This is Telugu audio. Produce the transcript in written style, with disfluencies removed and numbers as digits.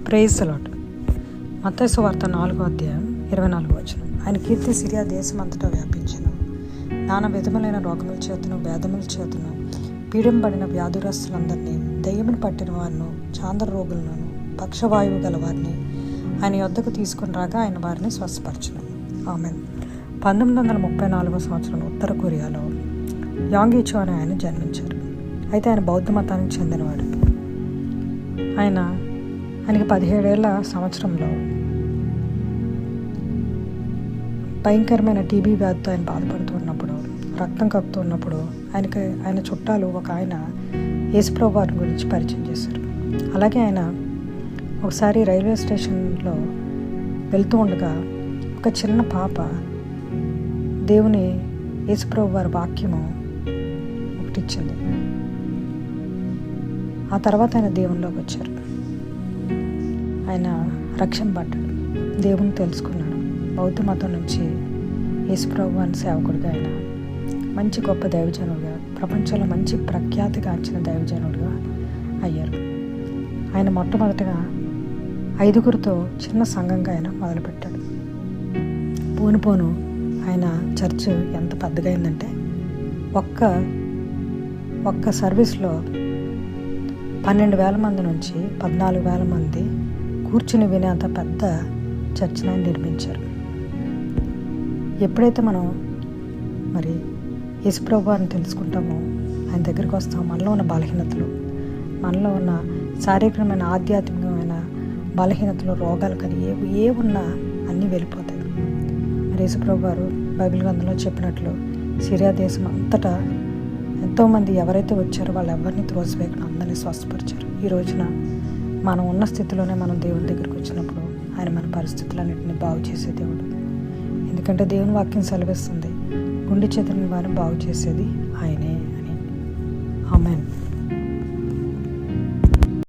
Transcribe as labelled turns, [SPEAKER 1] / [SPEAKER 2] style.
[SPEAKER 1] Praise the lord. మత్తయి సువార్త 4వ అధ్యాయం 24వ వచనం. ఆయన కీర్తి సిరియా దేశమంతటా వ్యాపించెను. నానా విధములైన రోగముల చేతను భేదముల చేతను పీడింపబడిన వ్యాధురస్తులందరినీ, దయ్యమును పట్టిన వారిను, చాంద్ర రోగులను, పక్షవాయువు గల వారిని ఆయన యొద్దకు తీసుకుని రాగా ఆయన వారిని స్వస్థపరచును. ఆమెన్. 1934వ సంవత్సరం ఉత్తర కొరియాలో యాంగ్-ఇచో అనే ఆయన జన్మించారు. అయితే ఆయన బౌద్ధ మతానికి చెందినవాడు. ఆయనకి 17 ఏళ్ల సంవత్సరంలో భయంకరమైన టీబీ వ్యాధితో ఆయన బాధపడుతూ ఉన్నప్పుడు, రక్తం కక్కుతూ ఉన్నప్పుడు ఆయన చుట్టాలు ఒక ఆయన యేసుప్రభు వారి గురించి పరిచయం చేశారు. అలాగే ఆయన ఒకసారి రైల్వే స్టేషన్లో వెళ్తూ ఉండగా ఒక చిన్న పాప దేవుని యేసుప్రభు వారి వాక్యము ఒకటి ఇచ్చింది. ఆ తర్వాత ఆయన దేవునిలోకి వచ్చారు. ఆయన రక్షణ పడ్డాడు, దేవుని తెలుసుకున్నాడు. బౌద్ధ మతం నుంచి యేసుప్రభు వారి సేవకుడిగా ఆయన మంచి గొప్ప దైవజనుడిగా, ప్రపంచంలో మంచి ప్రఖ్యాతిగాంచిన దైవజనుడిగా అయ్యారు. ఆయన మొట్టమొదటిగా 5గురితో చిన్న సంఘంగా ఆయన మొదలుపెట్టాడు. పోను ఆయన చర్చ్ ఎంత పెద్దగా అయిందంటే ఒక్క సర్వీస్లో 12,000 మంది నుంచి 14,000 మంది కూర్చుని వినేంత పెద్ద చర్చిని ఆయన నిర్మించారు. ఎప్పుడైతే మనం మరి యేసుప్రభు వారిని తెలుసుకుంటామో, ఆయన దగ్గరికి వస్తామో, మనలో ఉన్న బలహీనతలు, మనలో ఉన్న శారీరకమైన ఆధ్యాత్మికమైన బలహీనతలు, రోగాలు కానీ ఏ ఉన్నా అన్నీ వెళ్ళిపోతాయి. మరి యేసుప్రభు వారు బైబిల్ గ్రంథంలో చెప్పినట్లు సిరియా దేశం అంతటా ఎంతోమంది ఎవరైతే వచ్చారో వాళ్ళు ఎవరిని త్రోసివేయకుండా అందరినీ స్వస్థపరిచారు. ఈ రోజున మనం ఉన్న స్థితిలోనే మనం దేవుని దగ్గరికి వచ్చినప్పుడు ఆయన మన పరిస్థితులన్నింటినీ బాగు చేసే దేవుడు. ఎందుకంటే దేవుని వాక్యం సెలవిస్తుంది, గుండె చెదిరిన వారిని బాగు చేసేది ఆయనే.